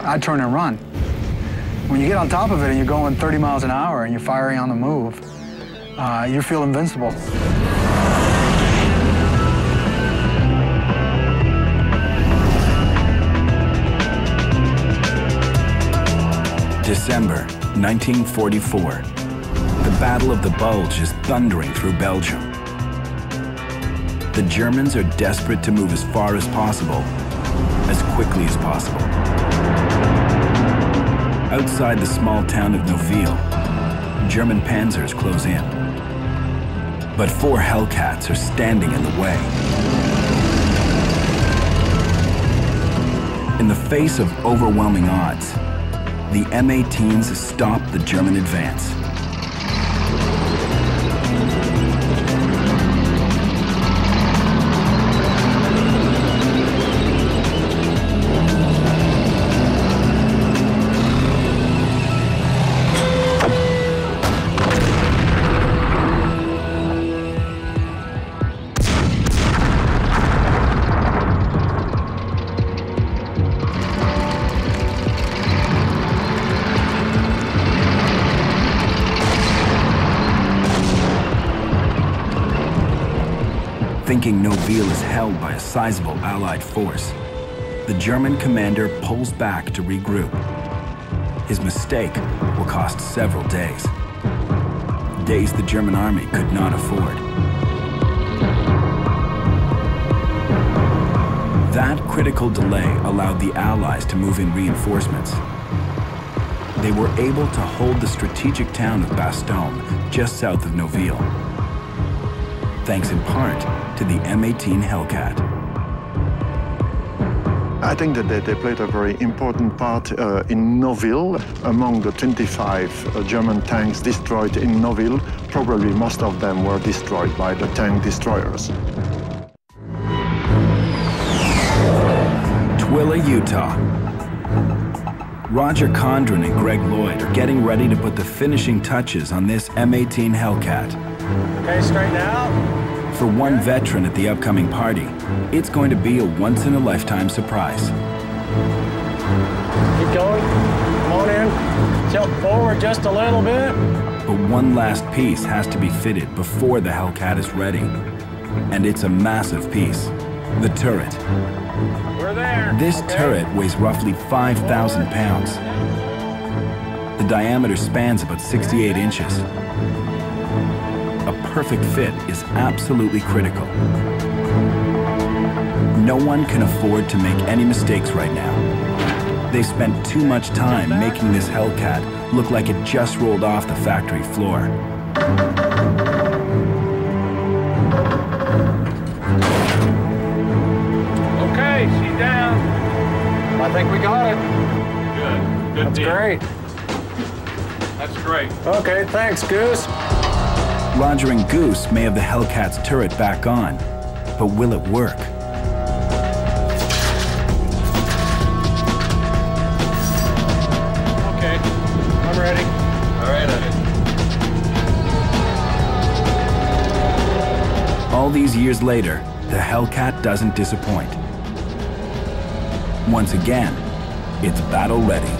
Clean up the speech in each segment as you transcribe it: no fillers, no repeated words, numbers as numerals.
I'd turn and run. When you get on top of it and you're going 30 miles an hour and you're firing on the move, you feel invincible. December 1944. The Battle of the Bulge is thundering through Belgium. The Germans are desperate to move as far as possible, as quickly as possible. Outside the small town of Noville, German panzers close in. But 4 Hellcats are standing in the way. In the face of overwhelming odds, the M18s stop the German advance. Thinking Noville is held by a sizable Allied force, the German commander pulls back to regroup. His mistake will cost several days. Days the German army could not afford. That critical delay allowed the Allies to move in reinforcements. They were able to hold the strategic town of Bastogne, just south of Noville, thanks in part to the M18 Hellcat. I think that they played a very important part in Noville. Among the 25 German tanks destroyed in Noville, probably most of them were destroyed by the tank destroyers. Twila, Utah. Roger Condren and Greg Lloyd are getting ready to put the finishing touches on this M18 Hellcat. Okay, straighten out. For one veteran at the upcoming party, it's going to be a once-in-a-lifetime surprise. Keep going. Come on in. Tilt forward just a little bit. But one last piece has to be fitted before the Hellcat is ready. And it's a massive piece. The turret. We're there. This turret weighs roughly 5,000 pounds. The diameter spans about 68 inches. A perfect fit is absolutely critical. No one can afford to make any mistakes right now. They spent too much time making this Hellcat look like it just rolled off the factory floor. Okay, she's down. I think we got it. Good. Good That's deal. great. That's great. Okay, thanks, Goose. Roger and Goose may have the Hellcat's turret back on, but will it work? Okay, I'm ready. All right, All these years later, the Hellcat doesn't disappoint. Once again, it's battle ready.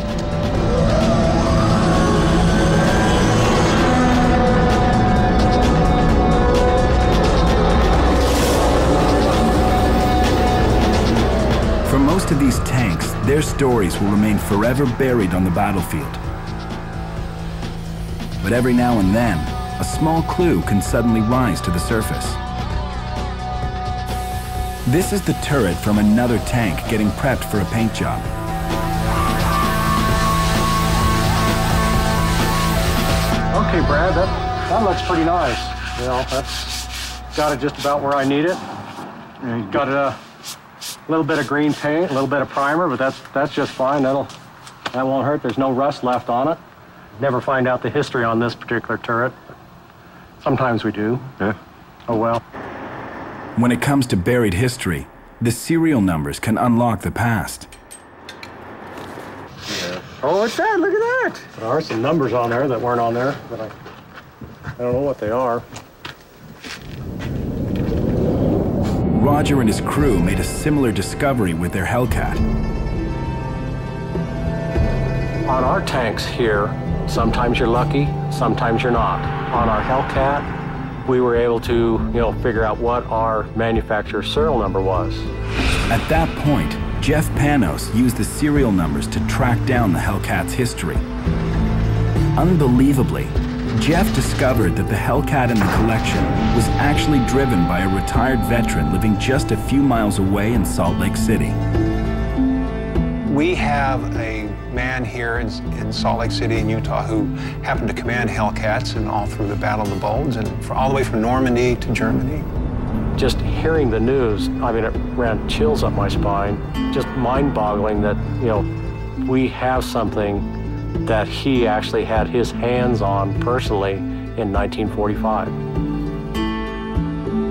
For most of these tanks, their stories will remain forever buried on the battlefield. But every now and then, a small clue can suddenly rise to the surface. This is the turret from another tank getting prepped for a paint job. Okay, Brad, that looks pretty nice. You know, that's got it just about where I need it. And you've got a little bit of green paint, a little bit of primer, but that's just fine. That won't hurt. There's no rust left on it. Never find out the history on this particular turret. Sometimes we do. Yeah. Oh well. When it comes to buried history, the serial numbers can unlock the past. Yeah. Oh, what's that? Look at that. There are some numbers on there that weren't on there, but I don't know what they are. Roger and his crew made a similar discovery with their Hellcat. On our tanks here, sometimes you're lucky, sometimes you're not. On our Hellcat, we were able to, figure out what our manufacturer's serial number was. At that point, Jeff Panos used the serial numbers to track down the Hellcat's history. Unbelievably, Jeff discovered that the Hellcat in the collection was actually driven by a retired veteran living just a few miles away in Salt Lake City. We have a man here in Salt Lake City in Utah who happened to command Hellcats and all through the Battle of the Bulge and all the way from Normandy to Germany. Just hearing the news, it ran chills up my spine. Just mind-boggling that, we have something that he actually had his hands on personally in 1945.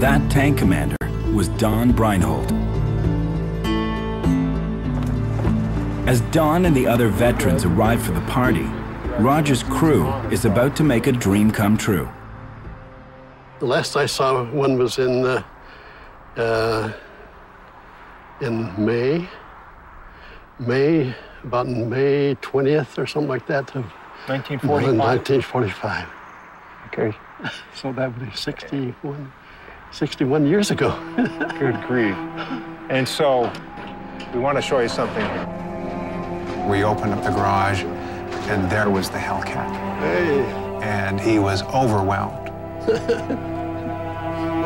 That tank commander was Don Breinholt. As Don and the other veterans arrive for the party, Roger's crew is about to make a dream come true. The last I saw one was in May, about May 20th or something like that. Of 1945? 1945. Okay. So that would be 61 years ago. Good grief. And so, we want to show you something. We opened up the garage, and there was the Hellcat. Hey. And he was overwhelmed.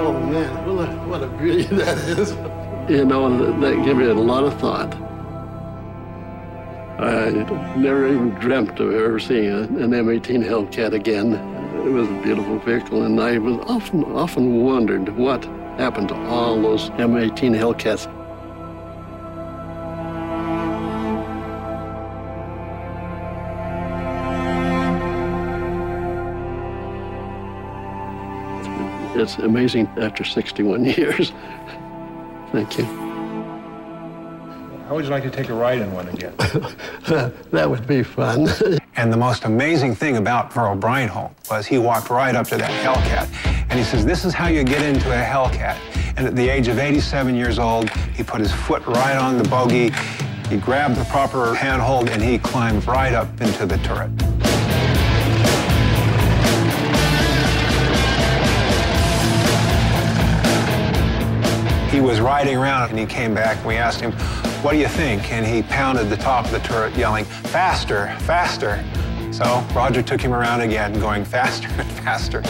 Oh, man, what a beauty that is. That gave me a lot of thought. I never even dreamt of ever seeing an M18 Hellcat again. It was a beautiful vehicle, and I was often wondered what happened to all those M18 Hellcats. It's amazing after 61 years. Thank you. How would you like to take a ride in one again? That would be fun. And the most amazing thing about Verl Breinholt was he walked right up to that Hellcat, and he says, "This is how you get into a Hellcat." And at the age of 87 years old, he put his foot right on the bogey, he grabbed the proper handhold, and he climbed right up into the turret. He was riding around, and he came back, and we asked him, "What do you think?" And he pounded the top of the turret, yelling, "Faster, faster." So Roger took him around again, going faster and faster.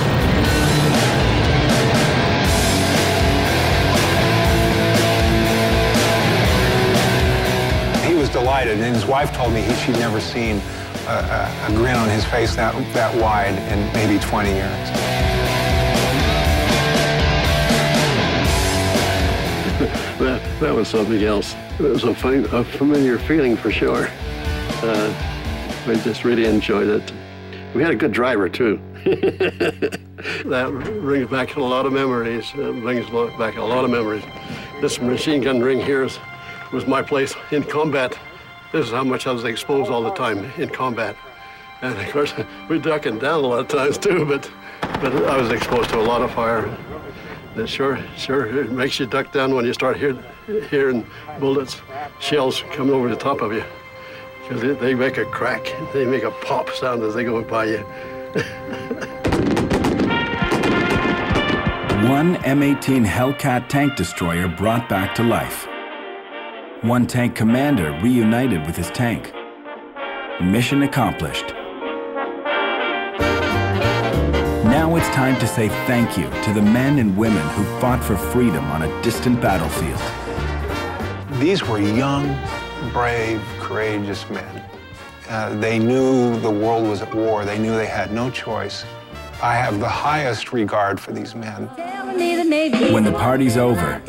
He was delighted, and his wife told me she'd never seen a grin on his face that wide in maybe 20 years. That was something else. It was a familiar feeling for sure. We just really enjoyed it. We had a good driver too. That brings back a lot of memories. This machine gun ring here was my place in combat. This is how much I was exposed all the time in combat. And of course, we ducking down a lot of times too, but I was exposed to a lot of fire. It sure it makes you duck down when you start hearing bullets, shells coming over the top of you. Because they make a crack, they make a pop sound as they go by you. One M18 Hellcat tank destroyer brought back to life. One tank commander reunited with his tank. Mission accomplished. Now it's time to say thank you to the men and women who fought for freedom on a distant battlefield. These were young, brave, courageous men. They knew the world was at war. They knew they had no choice. I have the highest regard for these men. When the party's over,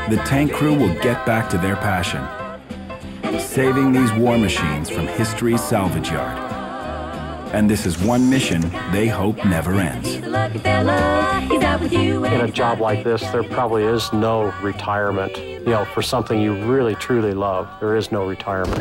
the tank crew will get back to their passion, saving these war machines from history's salvage yard. And this is one mission they hope never ends. In a job like this, there probably is no retirement. For something you really, truly love, there is no retirement.